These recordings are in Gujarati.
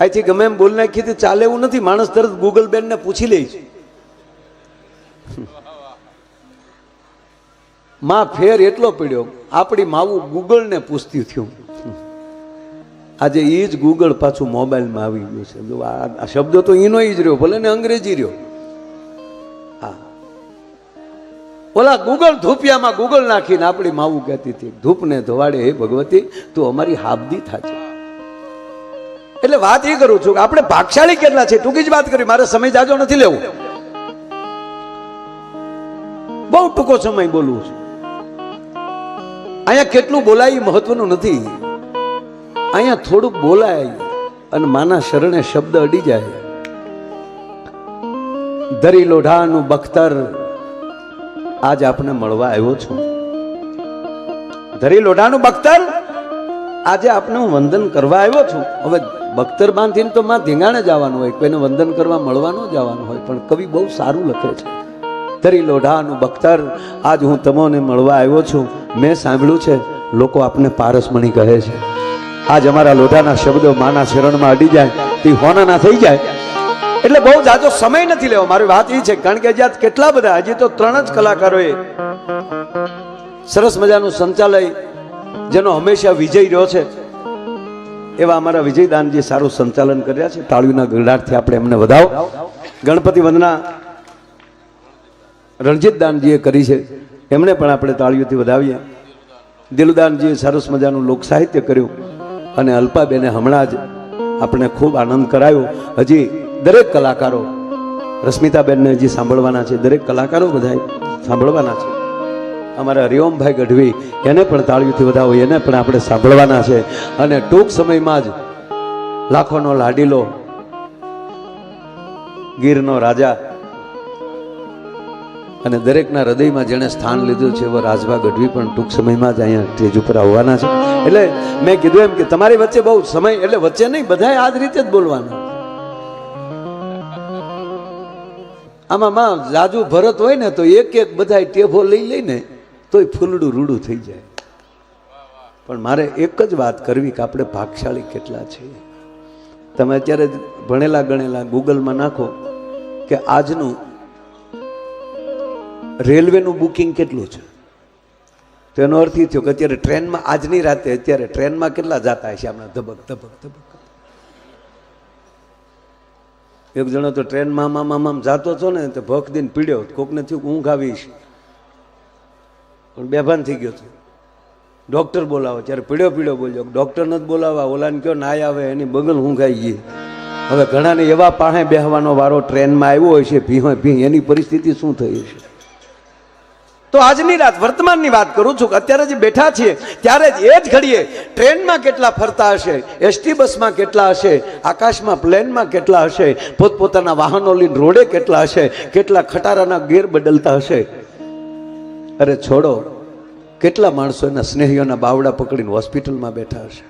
અહીંથી ગમે એમ બોલ નાખી તો ચાલે એવું નથી. માણસ તરત ગૂગલ બેન ને પૂછી લે છે. માં ફેર એટલો પડ્યો, આપણી માવું ગૂગલ ને પૂછતી થયું. આજે એ જ ગૂગલ પાછું મોબાઈલમાં આવી ગયું છે. આ શબ્દો તો એનો જ રહ્યો, ભલે ને અંગ્રેજી રહ્યો. હા, ઓલા ગૂગલ ધૂપિયામાં ગૂગલ નાખીને આપણી માવું કહેતી હતી, ધૂપને ધોવાડે હે ભગવતી તું અમારી હાબદી થાજે. એટલે વાત એ કરું છું કે આપણે ભાગશાળી કેટલા છે. ટૂંકી જ વાત કરી, મારે સમય જાજો નથી લેવું, બહુ ટૂંકો સમય બોલવું છે. અહીંયા કેટલું બોલાય એ મહત્વનું નથી. અહીંયા થોડુંક બોલાય અને માના શરણે શબ્દ અડી જાય. ધરી લોઢાનું બખ્તર આજ આપને મળવા આવ્યો છું. ધરી લોઢાનું બખ્તર આજે આપને હું વંદન કરવા આવ્યો છું. હવે બખ્તર બાંધીને તો માં ધીંગાણે જવાનું હોય, કોઈને વંદન કરવા મળવા ન જવાનું હોય. પણ કવિ બહુ સારું લખે છે. ધરી લોઢાનું બખ્તર આજ હું તમને મળવા આવ્યો છું. મેં સાંભળ્યું છે લોકો આપને પારસમણી કહે છે. આજ અમારા લોઢાના શબ્દો માના શરણમાં અડી જાય તે હોનાના થઈ જાય. એટલે બહુ જાજો સમય નથી લેવો. મારી વાત એ છે, કારણ કે હજી કેટલા બધા, હજી તો 3 જ કલાકારોએ સરસ મજાનું સંચાલય, જેનો હંમેશા વિજય રહ્યો છે, એવા અમારા વિજયદાનજી સારું સંચાલન કર્યા છે. તાળીઓના ગળાટથી આપણે એમને વધાવો. ગણપતિ વંદના રણજીતદાનજીએ કરી છે, એમને પણ આપણે તાળીઓથી વધાવીએ. દિલુદાનજીએ સરસ મજાનું લોક સાહિત્ય કર્યું અને અલ્પાબેને હમણાં જ આપણે ખૂબ આનંદ કરાયો. હજી દરેક કલાકારો, રશ્મિતાબેનને હજી સાંભળવાના છે, દરેક કલાકારો બધા સાંભળવાના છે. અમારા હરિઓમભાઈ ગઢવી, એને પણ તાળીઓથી વધાવો, એને પણ આપણે સાંભળવાના છે. અને ટૂંક સમયમાં જ લાખોનો લાડીલો, ગીરનો રાજા અને દરેકના હૃદયમાં જેણે સ્થાન લીધું છે એવો રાજભા ગઢવી પણ ટૂંક સમયમાં જ અહીંયા સ્ટેજ ઉપર આવવાના છે. એટલે મેં કીધું એમ કે તમારી વચ્ચે બહુ સમય, એટલે વચ્ચે નહીં, બધાએ આ જ રીતે જ બોલવાનું. આમાં માં જાજુ ભરત હોય ને તો એક એક બધા ટેભો લઈ લઈને તોય ફૂલડું રૂડું થઈ જાય. પણ મારે એક જ વાત કરવી કે આપણે ભાગશાળી કેટલા છીએ. તમે અત્યારે ભણેલા ગણેલા ગૂગલમાં નાખો કે આજનું રેલવેનું બુકિંગ કેટલું છે, તો એનો અર્થ એ થયો કે અત્યારે ટ્રેનમાં, આજની રાતે અત્યારે ટ્રેનમાં કેટલા જાતા હશે આપણા ધબક ધબક ધબક. એક જણો તો ટ્રેનમાં આમ જાતો હતો ને તો ભખ દીને પીડ્યો, કોકને થયું ઊંઘ આવીશ, પણ બેભાન થઈ ગયો હતો. ડોક્ટર બોલાવો, ત્યારે પીડ્યો બોલ્યો, ડોક્ટર નથી બોલાવવા, ઓલાને કયો ના આવે, એની બગલ ઊંઘ આવી ગઈ. હવે ઘણાને એવા પાસે બેહવાનો વારો ટ્રેનમાં આવ્યો હોય છે, ભી એની પરિસ્થિતિ શું થઈ હશે. તો આજની રાત, વર્તમાનની વાત કરું છું કે અત્યારે જે બેઠા છીએ ત્યારે જ એ જ ઘડીએ ટ્રેનમાં કેટલા ફરતા હશે, એસટી બસમાં કેટલા હશે, આકાશમાં પ્લેનમાં કેટલા હશે, પોતપોતાના વાહનો લઈને રોડે કેટલા હશે, કેટલા ખટારાના ગેર બદલતા હશે. અરે છોડો, કેટલા માણસો એના સ્નેહીઓના બાવડા પકડીને હોસ્પિટલમાં બેઠા હશે,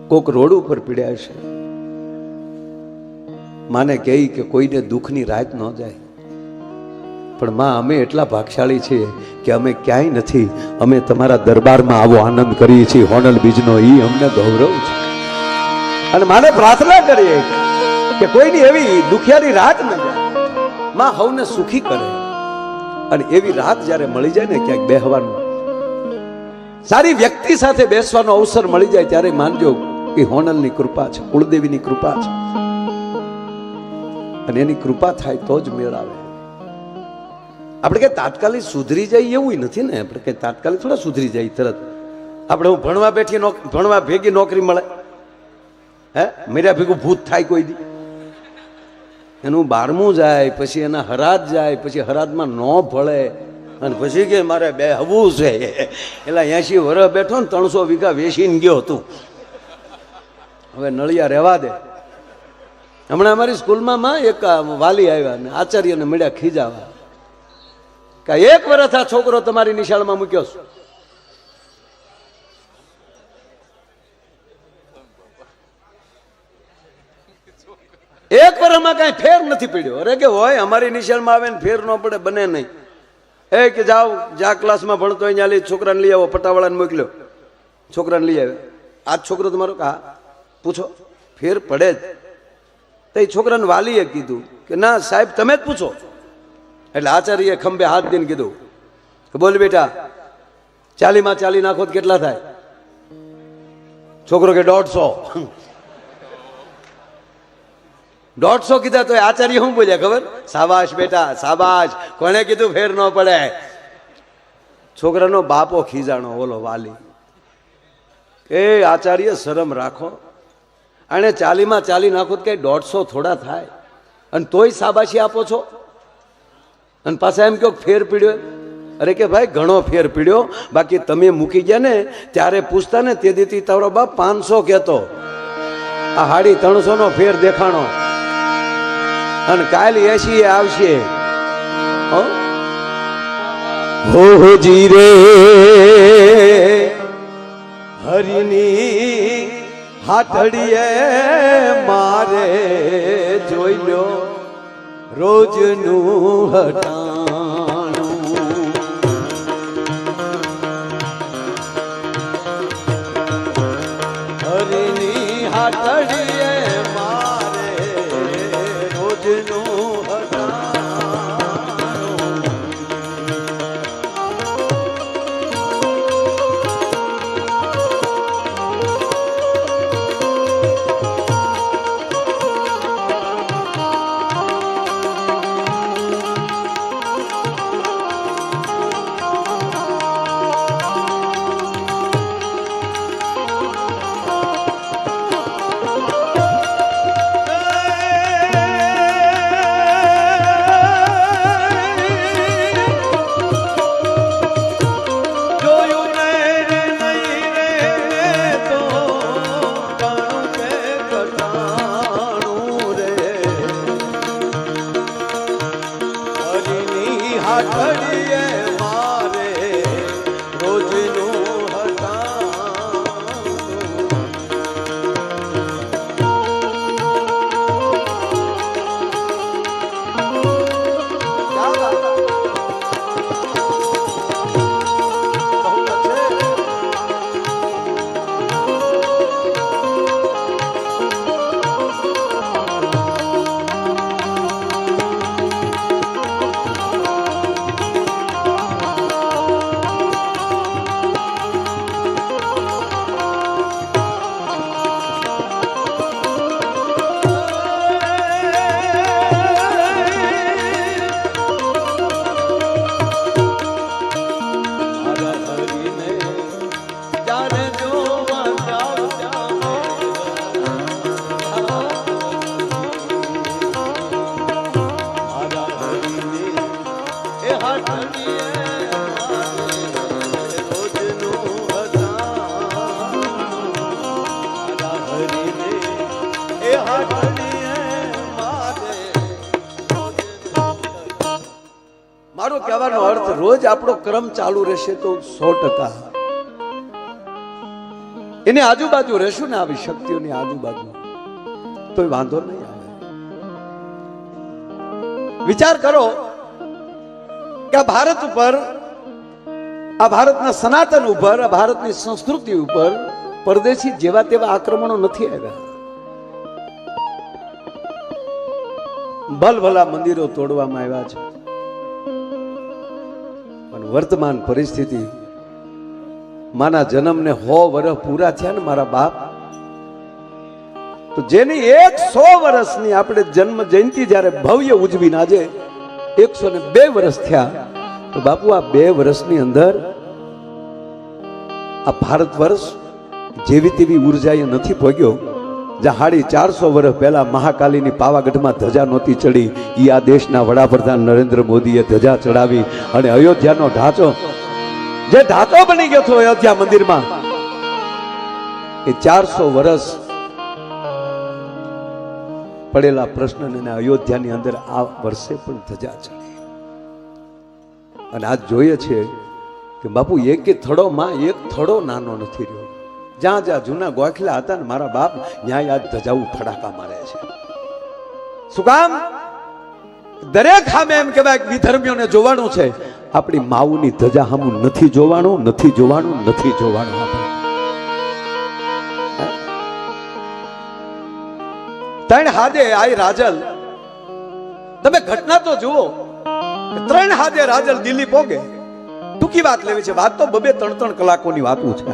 કોક રોડ ઉપર પીડ્યા હશે. માને કહે કે કોઈને દુઃખની રાત ન જાય, પણ માં અમે એટલા ભાગશાળી છીએ કે અમે ક્યાંય નથી. અમે તમારા દરબારમાં આવો આનંદ કરીએ છીએ, હોનલ બીજનો, એ અમને ગૌરવ છે. અને માને પ્રાર્થના કરીએ કે કોઈની એવી દુખિયારી રાત ન જાય, માં હવને સુખી કરે. અને એવી રાત જ્યારે મળી જાય ને, ક્યાંક બેહવાનું, સારી વ્યક્તિ સાથે બેસવાનો અવસર મળી જાય, ત્યારે માનજો કે હોનલની કૃપા છે, કુળદેવીની કૃપા છે. અને એની કૃપા થાય તો જ મેળ આવે. આપણે કઈ તાત્કાલિક સુધરી જાય એવું નથી ને, આપણે કઈ તાત્કાલિક થોડા સુધરી જાય તરત. આપણે હું ભણવા ભેગી નોકરી મળે, હે મેરા ભેગું ભૂત થાય કોઈ દી? એનું 12મું જાય, પછી એના હરાજ જાય, પછી હરાજમાં ન ભળે, અને પછી કે મારે બેહવું છે. એટલે 80 વર્ષ બેઠો ને 300 વીઘા વેચીને ગયો હતું, હવે નળિયા રહેવા દે. હમણાં અમારી સ્કૂલમાં એક વાલી આવ્યા ને આચાર્યને મળ્યા ખીજાવા કે 1 વર્ષ આ છોકરો તમારી નિશાળમાં મૂક્યો છે. એક વર્ષમાં કઈ ફેર નથી પડ્યો. અરે કે હોય અમારી નિશાળમાં આવે ને ફેર ન પડે, બને નહીં. એ કે જાઓ, જ્યાં ક્લાસમાં ભણતો હોય ત્યાં છોકરાને લઈ આવો, પટાવાળાને મોકલ્યો, છોકરાને લઈ આવે. આ છોકરો તમારો? હા પૂછો. ફેર પડે જ. તો એ છોકરાને વાલીએ કીધું કે ના સાહેબ તમે જ પૂછો. એટલે આચાર્યએ ખંભે હાથ દઈને કીધું કે બોલ બેટા 40 માં 40 નાખો તો કેટલા થાય? છોકરો કે 150. 150 કીધા તો આચાર્ય શું બોલ્યા ખબર? શાબાશ બેટા શાબાશ. કોને કીધું ફેર ન પડે? છોકરાનો બાપો ખીજાણો, ઓલો વાલી. એ આચાર્ય શરમ રાખો, અને 40 માં 40 નાખો તો કઈ 150 થોડા થાય, અને તોય શાબાશી આપો છો, અને પાછા એમ કહો ફેર પીડ્યો. અરે કે ભાઈ ઘણો ફેર પીડ્યો, બાકી તમે મૂકી ગયા ને ત્યારે પૂછતા ને તે દીથી તારો બાપ 500 કહેતો, આ હાડી 300 નો ફેર દેખાણો, અને કાલ 80 આવશે. હો જી રે હરિની હાથડીએ મારે જોઈ લો રોજનું હટાણું. હરિની હાથડીએ મારે રોજનું મારો કહેવાનો અર્થ રોજ આપણો ક્રમ ચાલુ રહેશે તો 100%. એની આજુબાજુ રહેશું ને આવી શક્તિઓની આજુબાજુ તો વાંધો નહીં આવે. વિચાર કરો કે આ ભારત ઉપર, આ ભારતના સનાતન ઉપર, આ ભારતની સંસ્કૃતિ ઉપર પરદેશી જેવા તેવા આક્રમણો નથી આવ્યા. ભલભલા મંદિરો તોડવામાં આવ્યા છે, પણ વર્તમાન પરિસ્થિતિ, માના જન્મને 100 વર્ષ પૂરા થયા ને મારા બાપ, તો જેની 100 વર્ષની આપણે જન્મ જયંતિ જયારે ભવ્ય ઉજવીને આજે 102 વર્ષ થયા, તો બાપુ આ 2 વર્ષની અંદર આ ભારત વર્ષ જેવી તેવી ઉર્જાએ નથી પહોંચ્યો. જ્યાં 450 વર્ષ પહેલા મહાકાલીની પાવાગઢમાં ધજા નહોતી ચડી, એ આ દેશના વડાપ્રધાન નરેન્દ્ર મોદીએ ધજા ચડાવી, અને અયોધ્યાનો ઢાંચો જે ઢાંચો બની ગયો હતો અયોધ્યા મંદિરમાં, એ 400 વર્ષ પડેલા પ્રશ્નને અયોધ્યાની અંદર આ વર્ષે પણ ધજા ચડી. અને આજ જોઈએ છે કે બાપુ એક થડોમાં એક થડો નાનો નથી રહ્યો. જ્યાં જ્યાં જૂના ગોખલા હતા ને મારા બાપ, ત્યાં આજ ધજાઓ ફડાકા મારે છે. શું કામ? દરેક સામે એમ કહેવાય કે વિધર્મીઓને જોવાનું છે, આપણી માઉની ધજા સામું નથી જોવાનું, નથી જોવાનું, નથી જોવાનું. ત્રણ હાદે આઈ રાજલ. તમે ઘટના તો જુઓ, ત્રણ હાદે રાજલ દિલ્હી પોગે. ટૂંકી વાત લેવી છે, વાત તો 2-3 કલાકોની વાતો છે,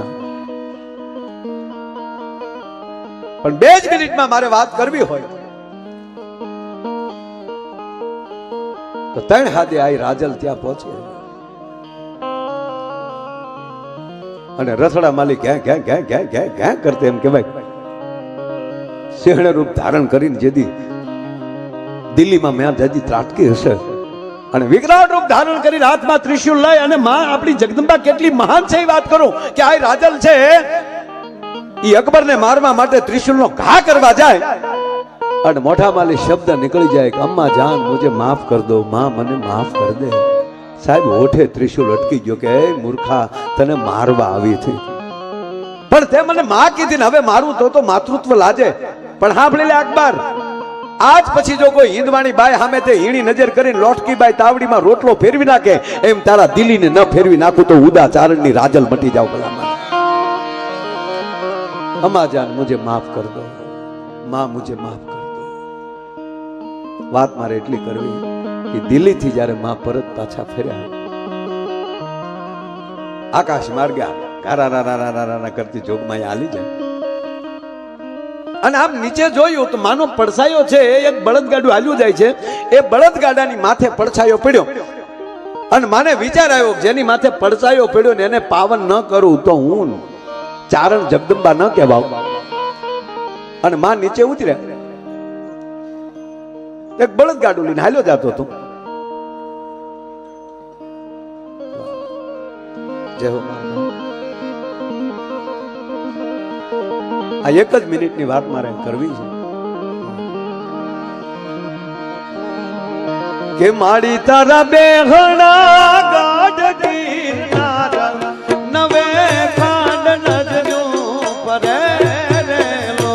પણ 2 જ મિનિટમાં મારે વાત કરવી હોય તો ત્રણ હાદે આઈ રાજલ ત્યાં પહોંચે અને રસડા માલિક ઘે ઘે ઘે ઘે ઘે ઘે કરતે એમ કહેવાય સિંહણ રૂપ ધારણ કરીને જેદી દિલ્હીમાં મેં જદી ત્રાટકી હશે અને વિકરાળ રૂપ ધારણ કરીને હાથમાં ત્રિશુલ લઈ અને માં આપણી જગદંબા કેટલી મહાન છે એ વાત કરું કે આ રાજલ છે એ અકબરને મારવા માટે ત્રિશુલનો ઘા કરવા જાય અને મોઢા માલી શબ્દ નીકળી જાય કે અમ્મા જાન મુझे માફ કર દો, માં મને માફ કર દે. સાહેબ ઓઠે ત્રિશુલ અટકી ગયો કે એ મૂર્ખા તને મારવા આવી હતી, પણ તે મને માં કીધી ને હવે મારું તો માતૃત્વ લાજે. પણ સાંભળી લે અકબર, આજ પછી જો કોઈ હિંદવાણી બાઈ સામે તે હીણી નજર કરીને લોટકી બાઈ તાવડીમાં રોટલો ફેરવી નાખે એમ તારા દિલ્હીને ન ફેરવી નાખું તો ઉદાચારણની રાજલ મટી જાવ. ભલામાં અમ્મા જાન મુझे માફ કર દો, માં મુझे માફ કર દો. વાત મારે એટલી કરવી કે દિલ્હી થી જયારે માં પરત પાછા ફર્યા આકાશ માર્ગ્યા ગારા કરતી જોગમાં હાલી જાય અને આમ નીચે જોયું તો માનો પડછાયો છે, એક બળદગાડું હાલ્યું જાય છે. એ બળદગાડાની માથે પડછાયો પડ્યો અને માને વિચાર આવ્યો જેની માથે પડછાયો પડ્યો ને એને પાવન ન કરું તો હું ચારણ જગદંબા ન કહેવાવ. અને માં નીચે ઉતર્યા, એક બળદગાડું લઈને હાલ્યો જતો હતો. જય હો. આ એક જ મિનિટની વાત મારે કરવી છે કે માડી તારા બેહણા ગાઢ ગીરનાર નવે ખાંડ નજનું પરે રેલો.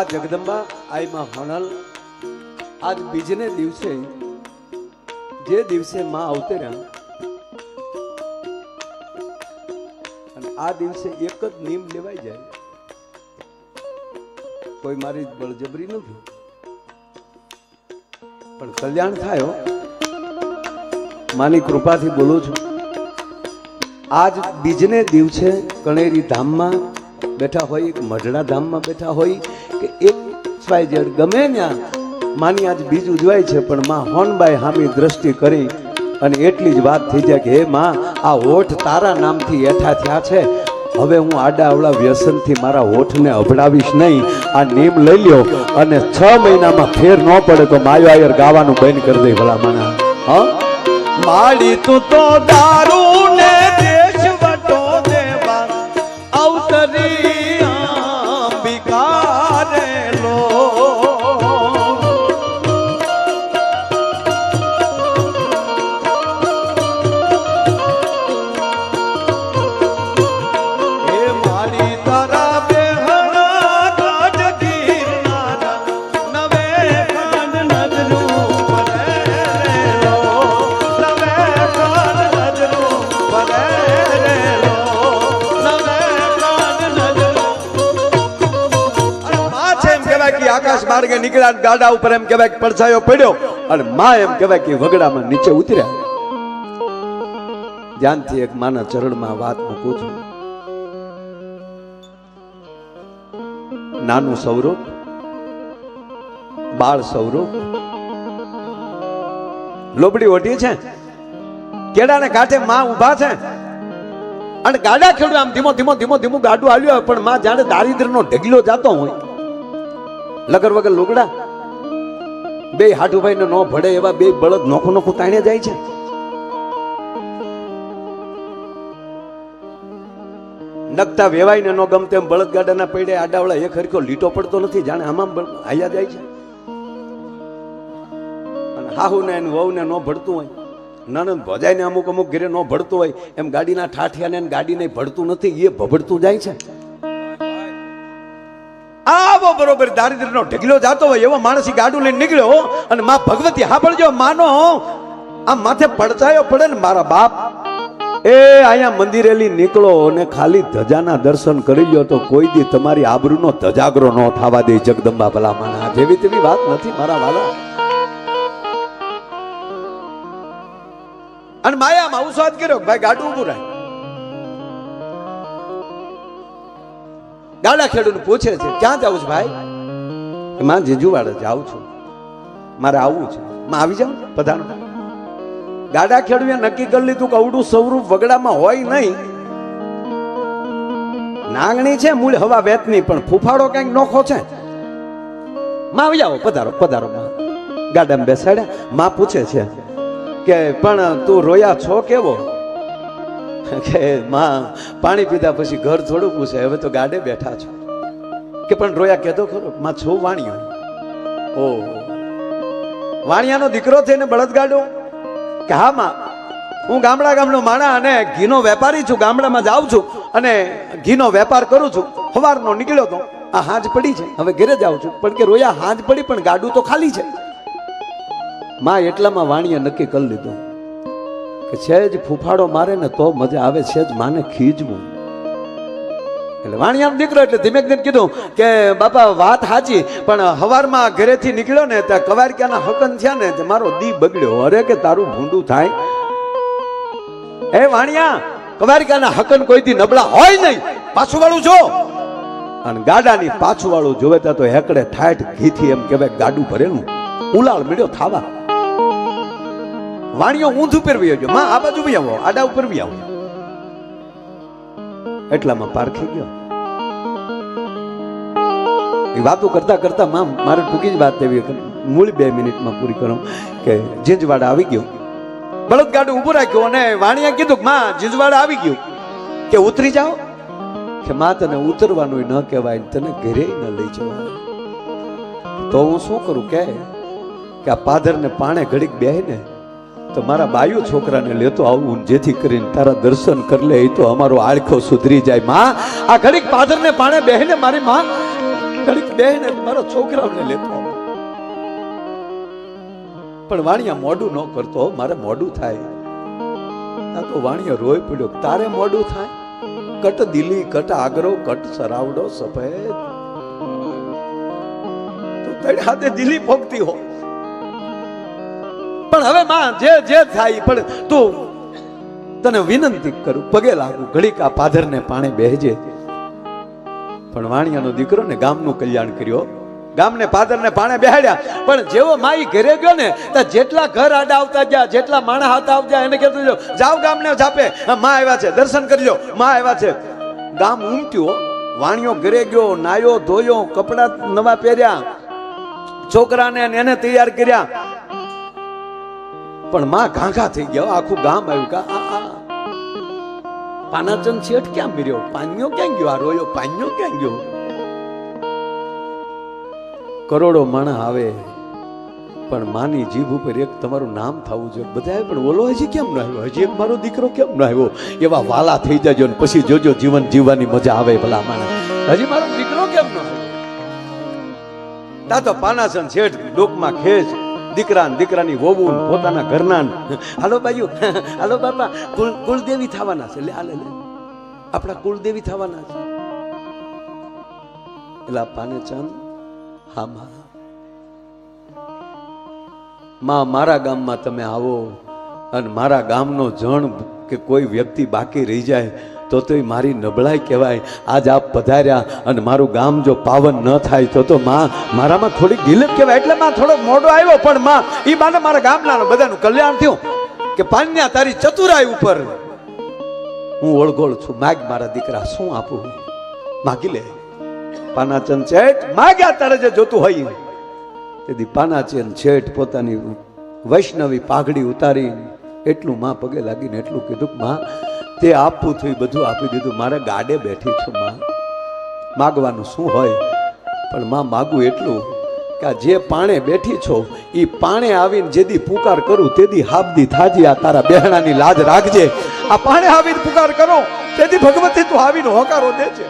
આ જગદંબા આઈ માં હોનલ આજ બીજને દિવસે જે દિવસે માં અવતર્યા અને આ દિવસે એક જ નિયમ લેવાઈ જાય, કોઈ મારી બળજબરી નથી પણ કલ્યાણ થાય. માની કૃપાથી બોલું છું. આજ બીજને દિવસે કણેરી ધામમાં બેઠા હોય, એક મઢડા ધામમાં બેઠા હોય કે એક સ્વાયજડ ગમે ત્યાં માની આજ બીજ ઉજવાય છે, પણ માં હોનબાઈ હામી દ્રષ્ટિ કરી અને એટલી જ વાત થઈ જાય કે હે માં આ હોઠ તારા નામથી એઠા થયા છે, હવે હું આડા અવળા વ્યસનથી મારા હોઠને અભડાવીશ નહીં. આ નિયમ લઈ લ્યો અને 6 મહિનામાં ફેર ન પડે તો માયો આયર ગાવાનું બંધ કરી દે. ભલા માના હા માડી તું તો દારૂ ને દેશ વટો દેવા અવતરી નીકળ્યા, ગાડા ઉપર એમ કહેવાય પડછાયો પડ્યો અને માં એમ કહેવાય કે વગડામાં નીચે ઉતર્યા. ધ્યાનથી એક માના ચરણમાં વાત મૂકું છું. નાનું સ્વરૂપ, બાળ સ્વરૂપ, લોબડી ઓઢી છે, કેડાને કાંઠે માં ઊભા છે અને ગાડા ખેડ્યું. આમ ધીમો ધીમો ધીમો ધીમું ગાડું હાલ્યું પણ માં જાણે દારિદ્રનો ઢગલો જાતો હોય. લગર વગર લુગડા, બે હાટુભાઈ ને નો ભડે એવા બે બળદ નોખું નોખું તાણે જાય છે. નગતા વેવાય ને નો ગમતે એમ બળદ ગાડાના પૈડે આડાવડા એક હરખો લીટો પડતો નથી, જાણે આમાં આયા જાય છે. અને હાહુ ને વહુ ને નો ભળતું હોય, નણંદ ભજાય ને અમુક અમુક ઘરે નો ભળતું હોય એમ ગાડીના ઠાઠિયા ને ગાડી ને ભળતું નથી, એ ભભડતું જાય છે. આવો બરોબર દારિદ્ર્યનો ઢગલો જાતો હોય એવો માણસ ગાડું લઈને નીકળ્યો અને માં ભગવતી હાંભળજો, માનો આમ માથે પડછાયો પડે ને મારા બાપ એ અહીંયા મંદિરેલી નીકળો અને ખાલી ધજાના દર્શન કરી લ્યો તો કોઈ દી તમારી આબરૂનો ધજાગરો ન થવા દે જગદંબા ભલા માણા. જેવી તેવી વાત નથી મારા વાલા. અને માયામાં ઉસ્વાદ કર્યો ભાઈ ગાડું ઊભું રાખ. ગાડા ખેડૂત પૂછે છે ક્યાં જાવ છું ભાઈ? માં જીજુવાડે જાઉં છું, મારે આવવું છે. માં આવી જાવ પધારો. ગાડા ખેડૂએ નક્કી કરી લીધું કે અવડું સ્વરૂપ વગડામાં હોય નહીં. નાગણી છે મૂળ હવા વેતની પણ ફૂફાડો કઈક નોખો છે. માં આવી જાવ પધારો પધારો. માં ગાડામાં બેસાડ્યા. માં પૂછે છે કે પણ તું રોયા છો કેવો? કે માં પાણી પીધા પછી ઘર થોડું પૂછે, હવે તો ગાડે બેઠા છો. કે પણ રોયા કેતો ખરો? માં છો વાણિયો. ઓ વાણિયાનો દીકરો થઈને બળદગાડો? કે હા માં હું ગામનો માણા અને ઘીનો વેપારી છું, ગામડામાં જાઉં છું અને ઘીનો વેપાર કરું છું. સવારનો નીકળ્યો તો આ હાંજ પડી છે, હવે ઘરે જાઉં છું. પણ કે રોયા હાંજ પડી પણ ગાડું તો ખાલી છે. માં એટલામાં વાણીએ નક્કી કરી લીધું કે સહેજ ફૂફાડો મારે ને તો મજા આવે, સહેજ માને ખીજવું. એટલે વાણિયાનો દીકરો એટલે ધીમે ધીમે કીધું કે બાપા વાત સાચી, પણ હવારમાં ઘરેથી નીકળ્યો ને ત્યાં કવારક્યાના હકન થયા ને મારો દી બગડ્યો. અરે કે તારું ભૂંડું થાય એ વાણિયા, કવારક્યાના હકન કોઈ દી નબળા હોય નહીં. પાછું વાળું જો. અને ગાડાની પાછું વાળું જોવે ત્યાં તો હેકડે ઠાઠ ઘીથી એમ કહેવાય ગાડું ભરેલું ઉલાળ મળ્યો થાવા. વાણિયો ઊંધ ઉપર વી આવજો, માં આ બાજુ વી આવો, આડા ઉપર વી આવો. એટલામાં પારખી ગયો. એ વાતો કરતા કરતા માં મારે ટૂંકી જ વાત એવી મૂળ 2 મિનિટમાં પૂરી કરું કે જીંજવાડા આવી ગયો. બળદ ગાડું ઊભું રાખ્યું અને વાણિયા કીધું કે માં જીંજવાડા આવી ગયું, કે ઉતરી જાઓ. કે માં તને ઉતરવાનું ન કહેવાય, તને ઘરે ન લઈ જવાય. તો હું શું કરું? કે આ પાધરને પાણે ઘડીક બેહે ને તો મારા બાયુ છોકરાને લેતો આવું, જેથી કરીને તારા દર્શન કરી લે તો અમારો આળખો સુધરી જાય. માં આ ઘડીક પાદરને પાણે બેહને મારી માં ઘડીક બેહને મારો છોકરાને લેતો આવું. પણ વાણિયા મોડું ન કરતો, મારે મોડું થાય. આ તો વાણિયા રોઈ પડ્યો, તારે મોડું થાય? કટ દિલી કટ આગરો કટ સરાવડો સફેદ, તો તડી હાથે દિલી ભોગતી હો. પણ હવે માં જે થાય પણ તું તને વિનંતી કરું, પગે લાગુ, ઘડીક આ પાધરને પાણે બેહજે. પણ વાણિયાનો દીકરો ને ગામનું કલ્યાણ કર્યો, ગામને પાદરને પાણે બેહાડ્યા. પણ જેવો માઈ ઘરે ગયો ને ત્યાં જેટલા ઘર આડા આવતા ગયા, જેટલા માણસ આવતા આવતા એને કહેતું જાઓ ગામને ઝાપે, માં આવ્યા છે દર્શન કરી લો, માં આવ્યા છે. ગામ ઉમટ્યું. વાણિયો ઘરે ગયો, નાયો ધોયો, કપડા નવા પહેર્યા, છોકરાને એને તૈયાર કર્યા. પણ માં ઘાઘા થઈ ગયા. આખું ગામ આવ્યું કે પાનાચંદ શેઠ ક્યાં મર્યો, પાન્યો ક્યાં ગયો, આ રોયો પાન્યો ક્યાં ગયો. કરોડો માણસ આવે પણ માની જીભ ઉપર એક તમારું નામ થવું જોઈએ. બધા પણ ઓલો હજી કેમ ન આવ્યો, હજી એક મારો દીકરો કેમ ન આવ્યો, એવા વાલા થઈ જજો ને પછી જોજો જીવન જીવવાની મજા આવે. ભલા માણસ હજી મારો દીકરો કેમ ન આવ્યો. તા તો પાનાચંદ શેઠ ડોકમાં ખેંચ, દીકરાની વહુ પોતાના ઘરના, હાલો બાજુ, હાલો બાપા, કુળદેવી થવાના છે, લે હાલે લે આપણા કુળદેવી થવાના છે. એટલે પાનેચંદ હા માં માં મારા ગામમાં તમે આવો અને મારા ગામનો જણ કે કોઈ વ્યક્તિ બાકી રહી જાય તો એ મારી નબળાઈ કહેવાય. આજ આપ પધાર્યા અને મારું ગામ જો પાવન ન થાય તો માં મારામાં થોડીક ઢીલક કહેવાય. એટલે માં થોડો મોડો આવ્યો, પણ માં એ માને મારા ગામના બધાનું કલ્યાણ થયું કે પાન્યા તારી ચતુરાઈ ઉપર હું ઓળઘોળ છું. માગ મારા દીકરા, શું આપું માગી લે. પાનાચંદ શેઠ માગ્યા તારે જે જોતું હોય. તેથી પાનાચંદ શેઠ પોતાની વૈષ્ણવી પાઘડી ઉતારી એટલું માં પગે લાગીને એટલું કીધું, માં તે આપવું થયું બધું આપી દીધું. મારે ગાડે બેઠી છું માં, માગવાનું શું હોય, પણ માં માગું એટલું કે આ જે પાણે બેઠી છો એ પાણે આવીને જેદી પુકાર કરું તેદી હાબદી થાજી. આ તારા બહેણાની લાજ રાખજે. આ પાણે આવીને પુકાર કરો તેથી ભગવતી તું આવીને હોકારો દે છે.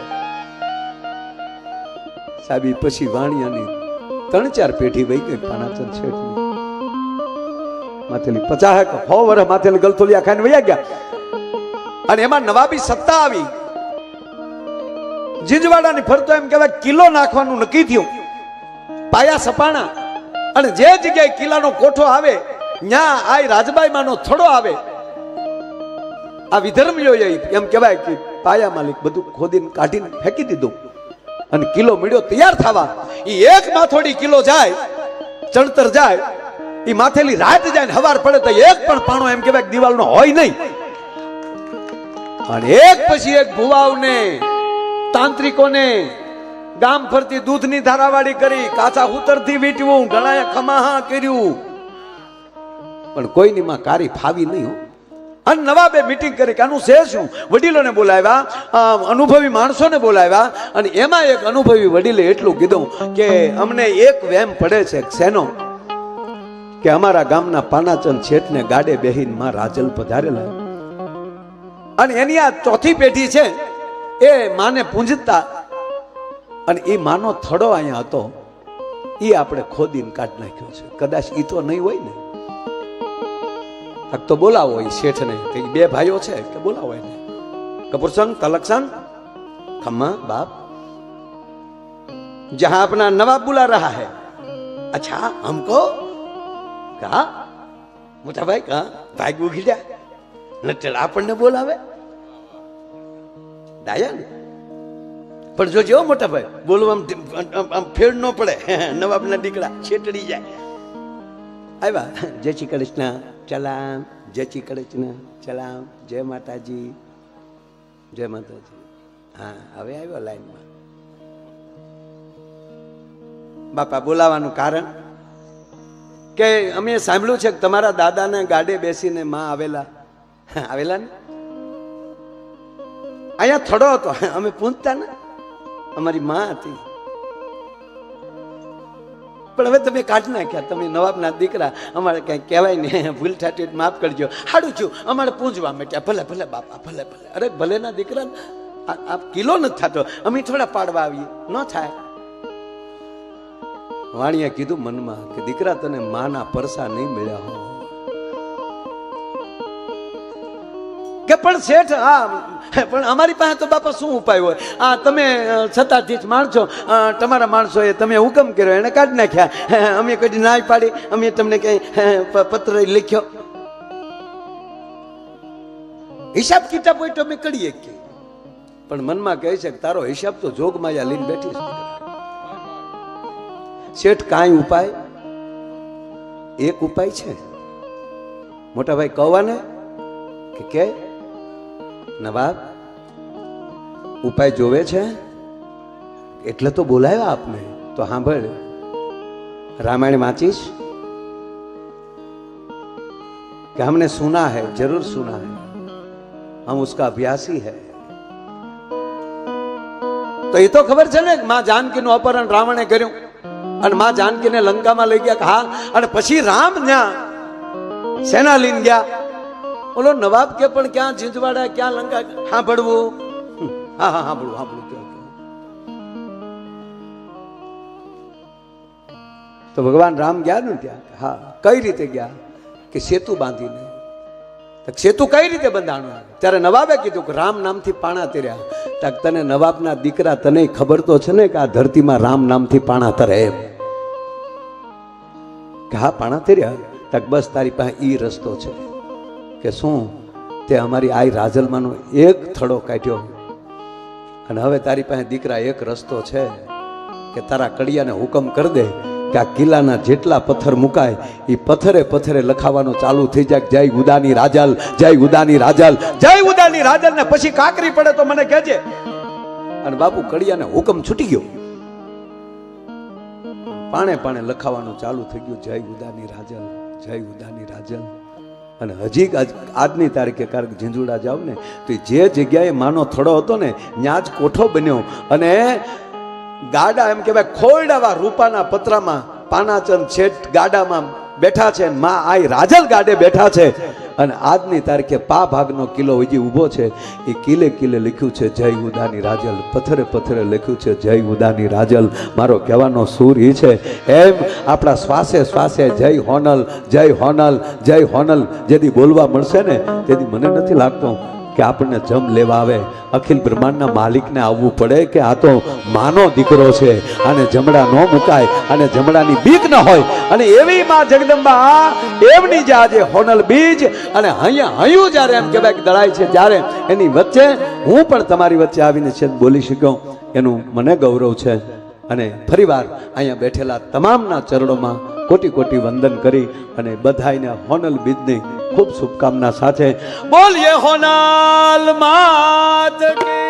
સાહેબ પછી વાણિયાની 3-4 પેઢી વહી ગઈ પાનાચંદ શેઠની. માથેલી 50-100 વર્ષ માથેલી ગલથોલિયા ખાઈને વયા ગયા. અને એમાં નવાબી સત્તા આવી. જીંજવાડાની ફરતો એમ કહેવાય કિલ્લો નાખવાનું નક્કી થયું. પાયા સપાણા અને જે જગ્યાએ કિલ્લાનો કોઠો આવે ત્યાં આ રાજબાઈ માનો થડો આવે. આ વિધર્મીઓ એમ કહેવાય કે પાયા માલિક બધું ખોદીને કાઢીને ફેંકી દીધું અને કિલ્લો મળ્યો તૈયાર થવા. એ એક માથોડી કિલ્લો જાય, ચણતર જાય, એ માથેલી રાત જાય ને હવાર પડે તો એક પણ પાણો એમ કહેવાય દિવાલનો હોય નહીં. અને એક પછી એક ભુવાઓને તાંત્રિકોને ગામ ફરતી દૂધની ધારાવાળી કરી, કાચા ઉતરથી વીટવું, ઘણાએ ખમાહા કર્યું, પણ કોઈની માં કારી ફાવી નહીં. અને નવાબે મીટિંગ કરી કે આનું છે શું. વડીલોને બોલાવ્યા, અનુભવી માણસોને બોલાવ્યા, અને એમાં એક અનુભવી વડીલે એટલું કીધું કે અમને એક વેમ પડે છે શેનો, કે અમારા ગામના પાનાચંદ શેઠને ગાડે બેહીને માં રાજલ પધારેલા અને એની આ ચોથી પેઢી છે એ માને પૂંજતા, અને એ માનો થડો અહીંયા હતો એ આપણે ખોદીને કાઢ નાખ્યો છે. કદાચ ઈ તો નહીં હોય ને, તો બોલાવો એ શેઠને. કે 2 ભાઈઓ છે કે બોલાવો એને. કપૂરસંગ તલકસંગ खम्मा बाप, जहां अपना नवाब बुला रहा है. अच्छा हमको कहा मोटा भाई कहा भाग उगी जाए नटल આપણને બોલાવે ડાયા ને પણ જો જો મોટા ભાઈ બોલવામાં ફેર ન પડે. નવાબના દીકરા છેટડી જાય. આવ્યા જય શ્રી કૃષ્ણ ચલામ, જય શ્રી કૃષ્ણ ચલામ, જય માતાજી, જય માતાજી. હા હવે આવ્યો લાઈનમાં. બાપા બોલાવાનું કારણ કે અમે સાંભળ્યું છે કે તમારા દાદાને ગાડે બેસીને માં આવેલા ને અહીંયા થડો હતો. અમે પૂછતા ને અમારી માં હતી, પણ હવે તમે કાઢી નાખ્યા. તમે નવાબના દીકરા, અમારે કઈ કહેવાય ને, ભૂલ થતી માફ કરજો. હાડું છું અમારે પૂંજવા માંડ્યા. ભલે ભલે બાપા ભલે ભલે. અરે ભલે ના દીકરા આ કિલો નથી થતો, અમે થોડા પાડવા આવીએ. ન થાય. વાણીએ કીધું મનમાં કે દીકરા તને માના પરસા નહીં મળ્યા હો કે પણ શેઠ હા પણ અમારી પાસે તો બાપા શું ઉપાય હોય. આ તમે સત્તાધીશ માણસો, તમારા માણસો એ તમે હુકમ કર્યો એને કાઢી નાખ્યા. અમે કદી ના પાડી, અમે તમને કઈ પત્ર લખ્યો. હિસાબ કિતાબ હોય તો અમે કરીએ કે, પણ મનમાં કહે છે કે તારો હિસાબ તો જોગમાયા લઈને બેઠી છે. શેઠ કાંઈ ઉપાય, એક ઉપાય છે. મોટા ભાઈ કહેવાને કે નવાબ ઉપાય જોવે છે એટલે તો બોલાવ્યા આપને. તો સાંભળ, रामायण वाचिस कि हमने सुना है, जरूर सुना है, हम उसका अभ्यासी है. तो ये तो खबर है ने मां जानकी નું અપહરણ રાવણે કર્યું અને માं जानकी ને લંકામાં લઈ ગયા. હા, અને પછી રામ ત્યાં સેના લઈને ગયા. બોલો નવાબ કે પણ ક્યાં જીંજવાડા ક્યાં લંકા સાંભળવું? હા હા સાંભળવું સાંભળવું. તો ભગવાન રામ ગયા ને ત્યાં. હા, કઈ રીતે ગયા? કે સેતુ બાંધીને. સેતુ કઈ રીતે બંધાણું? ત્યારે નવાબે કીધું કે રામ નામથી પાણા તર્યા. તને નવાબના દીકરા તને ખબર તો છે ને કે આ ધરતીમાં રામ નામથી પાણા તરે એમ? કે હા પાણા તર્યા. તક બસ તારી પાસે ઈ રસ્તો છે કે શું તે અમારી આઈ રાજલમાંનો એક થડો કાઢ્યો અને હવે તારી પાસે દીકરા એક રસ્તો છે કે તારા કડિયાને હુકમ કરી દે કે આ કિલ્લાના જેટલા પથ્થર મુકાય એ પથ્થરે પથ્થરે લખાવાનું ચાલુ થઈ જાય જય ઉદાની રાજલ, જય ઉદાની રાજલ, જય ઉદાની રાજલ. ને પછી કાકરી પડે તો મને કહેજે. અને બાપુ કડિયાને હુકમ છૂટી ગયો, પાણે પાણે લખાવાનું ચાલુ થઈ ગયું જય ઉદાની રાજલ, જય ઉદાની રાજલ. અને હજી આજની તારીખે કારણ ઝીંઝુડા જાવ ને તો જે જગ્યાએ માનો થડો હતો ને ત્યાં જ કોઠો બન્યો અને ગાડા એમ કહેવાય ખોરડાવા રૂપાના પતરામાં પાનાચંદ શેઠ ગાડામાં બેઠા છે, માં આઈ રાજલ ગાડે બેઠા છે. અને આજની તારીખે પા ભાગનો કિલ્લો હજી ઊભો છે. એ કિલ્લે કિલ્લે લખ્યું છે જય ઉદાની રાજલ, પથ્થરે પથ્થરે લખ્યું છે જય ઉદાની રાજલ. મારો કહેવાનો સૂર એ છે એમ આપણા શ્વાસે શ્વાસે જય હોનલ, જય હોનલ, જય હોનલ જેથી બોલવા મળશે ને તેથી મને નથી લાગતું કે આપણને જમ લેવા આવે. અખિલ બ્રહ્માંડના માલિકને આવવું પડે કે આ તો માનો દીકરો છે, આને જમડા ન મુકાય, અને જમડાની બીક ન હોય. અને એવી માં જગદંબા એમની જે આજે હોનલ બીજ અને હયું જ્યારે એમ કહેવાય કે દળાય છે, જ્યારે એની વચ્ચે હું પણ તમારી વચ્ચે આવીને છે બોલી શક્યો એનું મને ગૌરવ છે. અને ફરીવાર અહીંયા બેઠેલા તમામના ચરણોમાં કોટી કોટી વંદન કરી અને બધાઈને હોનલ બીજની ખૂબ શુભકામના સાથે બોલીએ હોનલ માત કી.